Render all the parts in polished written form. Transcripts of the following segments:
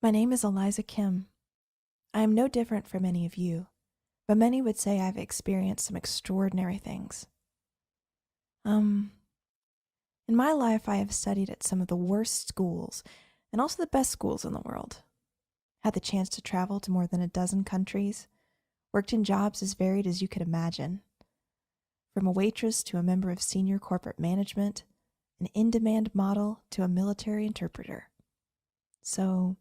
My name is Aliza Kim. I am no different from any of you, but many would say I've experienced some extraordinary things. In my life, I have studied at some of the worst schools and also the best schools in the world. Had the chance to travel to more than a dozen countries, worked in jobs as varied as you could imagine. From a waitress to a member of senior corporate management, an in-demand model to a military interpreter. So,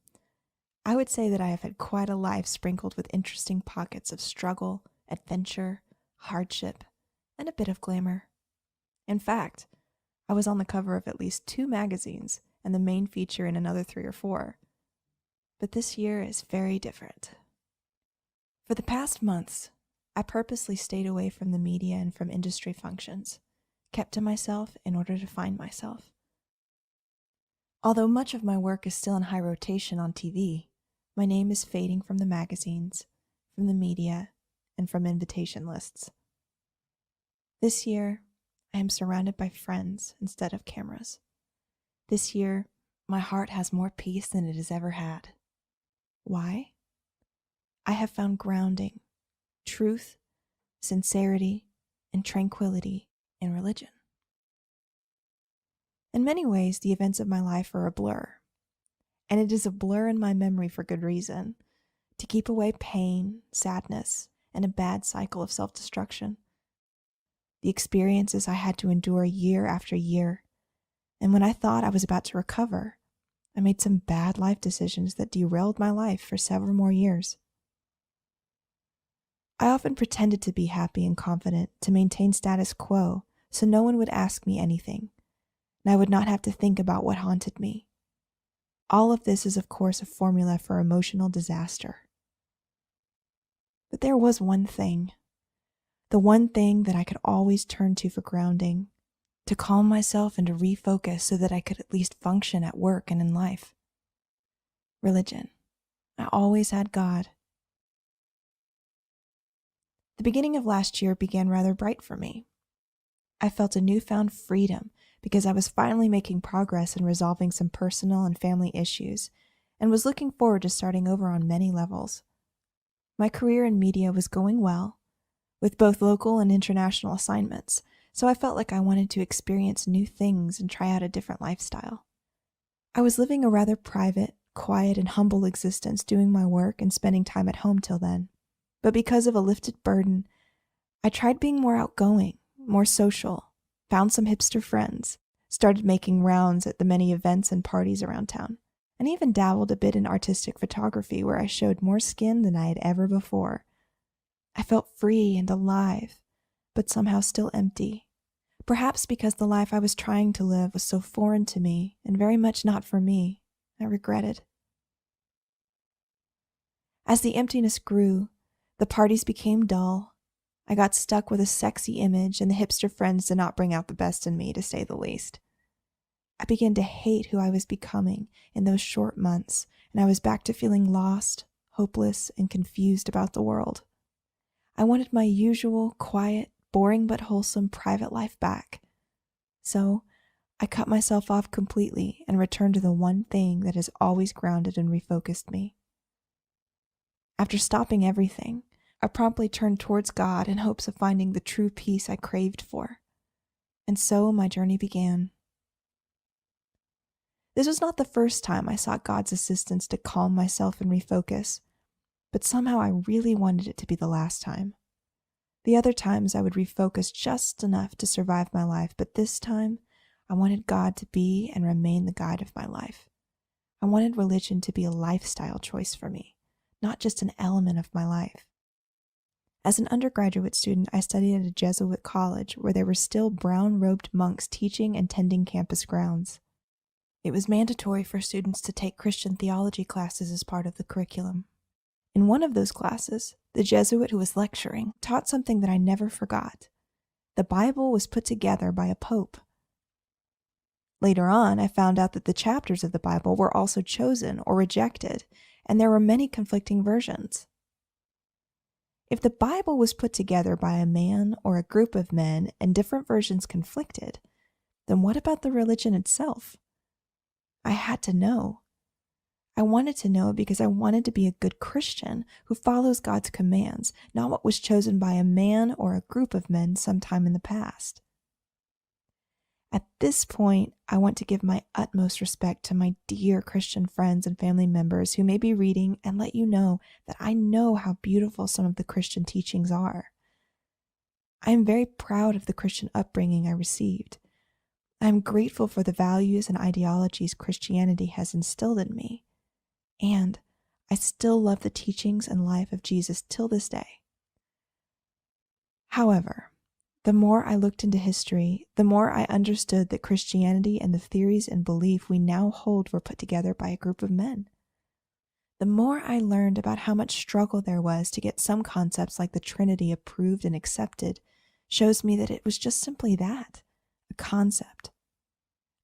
I would say that I have had quite a life sprinkled with interesting pockets of struggle, adventure, hardship, and a bit of glamour. In fact, I was on the cover of at least 2 magazines and the main feature in another 3 or 4. But this year is very different. For the past months, I purposely stayed away from the media and from industry functions, kept to myself in order to find myself. Although much of my work is still in high rotation on TV, my name is fading from the magazines, from the media, and from invitation lists. This year, I am surrounded by friends instead of cameras. This year, my heart has more peace than it has ever had. Why? I have found grounding, truth, sincerity, and tranquility in religion. In many ways, the events of my life are a blur. And it is a blur in my memory for good reason, to keep away pain, sadness, and a bad cycle of self-destruction. The experiences I had to endure year after year, and when I thought I was about to recover, I made some bad life decisions that derailed my life for several more years. I often pretended to be happy and confident to maintain status quo so no one would ask me anything, and I would not have to think about what haunted me. All of this is, of course, a formula for emotional disaster. But there was one thing, the one thing that I could always turn to for grounding, to calm myself and to refocus so that I could at least function at work and in life. Religion. I always had God. The beginning of last year began rather bright for me. I felt a newfound freedom because I was finally making progress in resolving some personal and family issues, and was looking forward to starting over on many levels. My career in media was going well, with both local and international assignments, so I felt like I wanted to experience new things and try out a different lifestyle. I was living a rather private, quiet, and humble existence doing my work and spending time at home till then. But because of a lifted burden, I tried being more outgoing, more social, found some hipster friends, started making rounds at the many events and parties around town, and even dabbled a bit in artistic photography where I showed more skin than I had ever before. I felt free and alive, but somehow still empty. Perhaps because the life I was trying to live was so foreign to me and very much not for me, I regretted. As the emptiness grew, the parties became dull. I got stuck with a sexy image, and the hipster friends did not bring out the best in me, to say the least. I began to hate who I was becoming in those short months, and I was back to feeling lost, hopeless, and confused about the world. I wanted my usual, quiet, boring but wholesome private life back. So, I cut myself off completely and returned to the one thing that has always grounded and refocused me. After stopping everything, I promptly turned towards God in hopes of finding the true peace I craved for. And so my journey began. This was not the first time I sought God's assistance to calm myself and refocus, but somehow I really wanted it to be the last time. The other times I would refocus just enough to survive my life, but this time I wanted God to be and remain the guide of my life. I wanted religion to be a lifestyle choice for me, not just an element of my life. As an undergraduate student, I studied at a Jesuit college where there were still brown-robed monks teaching and tending campus grounds. It was mandatory for students to take Christian theology classes as part of the curriculum. In one of those classes, the Jesuit who was lecturing taught something that I never forgot. The Bible was put together by a pope. Later on, I found out that the chapters of the Bible were also chosen or rejected, and there were many conflicting versions. If the Bible was put together by a man or a group of men and different versions conflicted, then what about the religion itself? I had to know. I wanted to know because I wanted to be a good Christian who follows God's commands, not what was chosen by a man or a group of men sometime in the past. At this point, I want to give my utmost respect to my dear Christian friends and family members who may be reading and let you know that I know how beautiful some of the Christian teachings are. I am very proud of the Christian upbringing I received. I am grateful for the values and ideologies Christianity has instilled in me. And I still love the teachings and life of Jesus till this day. However, the more I looked into history, the more I understood that Christianity and the theories and belief we now hold were put together by a group of men. The more I learned about how much struggle there was to get some concepts like the Trinity approved and accepted, shows me that it was just simply that, a concept.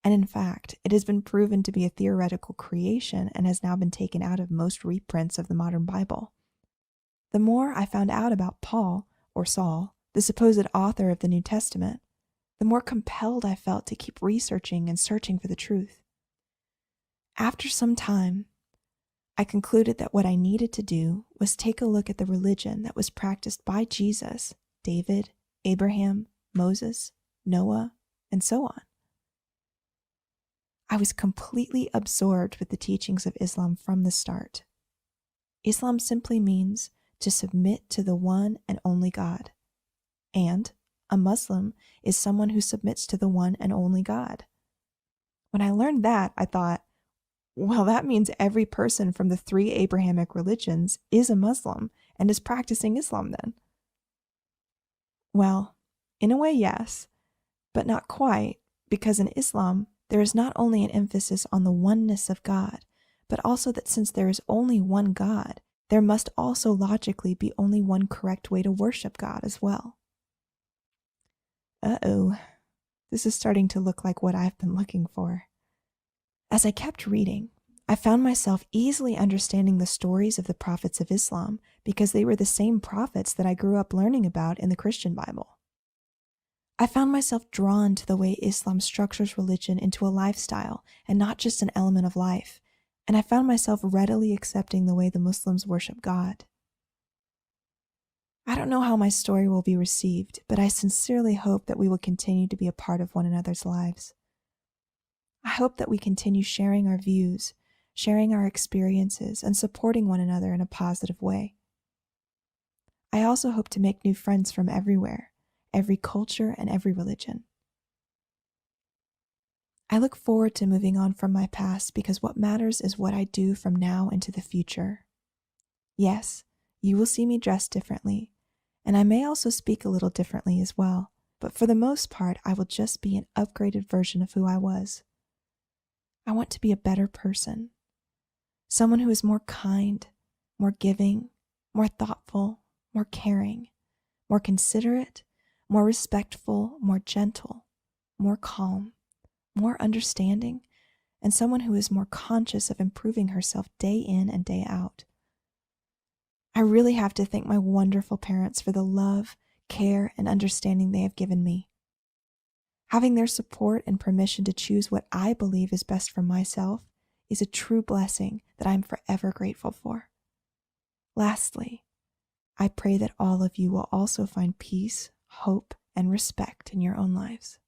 And in fact, it has been proven to be a theoretical creation and has now been taken out of most reprints of the modern Bible. The more I found out about Paul, or Saul, the supposed author of the New Testament, the more compelled I felt to keep researching and searching for the truth. After some time, I concluded that what I needed to do was take a look at the religion that was practiced by Jesus, David, Abraham, Moses, Noah, and so on. I was completely absorbed with the teachings of Islam from the start. Islam simply means to submit to the one and only God. And a Muslim is someone who submits to the one and only God. When I learned that, I thought, well, that means every person from the 3 Abrahamic religions is a Muslim and is practicing Islam then. Well, in a way, yes, but not quite, because in Islam, there is not only an emphasis on the oneness of God, but also that since there is only one God, there must also logically be only one correct way to worship God as well. Uh-oh, this is starting to look like what I've been looking for. As I kept reading, I found myself easily understanding the stories of the prophets of Islam because they were the same prophets that I grew up learning about in the Christian Bible. I found myself drawn to the way Islam structures religion into a lifestyle and not just an element of life, and I found myself readily accepting the way the Muslims worship God. I don't know how my story will be received, but I sincerely hope that we will continue to be a part of one another's lives. I hope that we continue sharing our views, sharing our experiences, and supporting one another in a positive way. I also hope to make new friends from everywhere, every culture, and every religion. I look forward to moving on from my past because what matters is what I do from now into the future. Yes, you will see me dressed differently, and I may also speak a little differently as well, but for the most part, I will just be an upgraded version of who I was. I want to be a better person, someone who is more kind, more giving, more thoughtful, more caring, more considerate, more respectful, more gentle, more calm, more understanding, and someone who is more conscious of improving herself day in and day out. I really have to thank my wonderful parents for the love, care, and understanding they have given me. Having their support and permission to choose what I believe is best for myself is a true blessing that I am forever grateful for. Lastly, I pray that all of you will also find peace, hope, and respect in your own lives.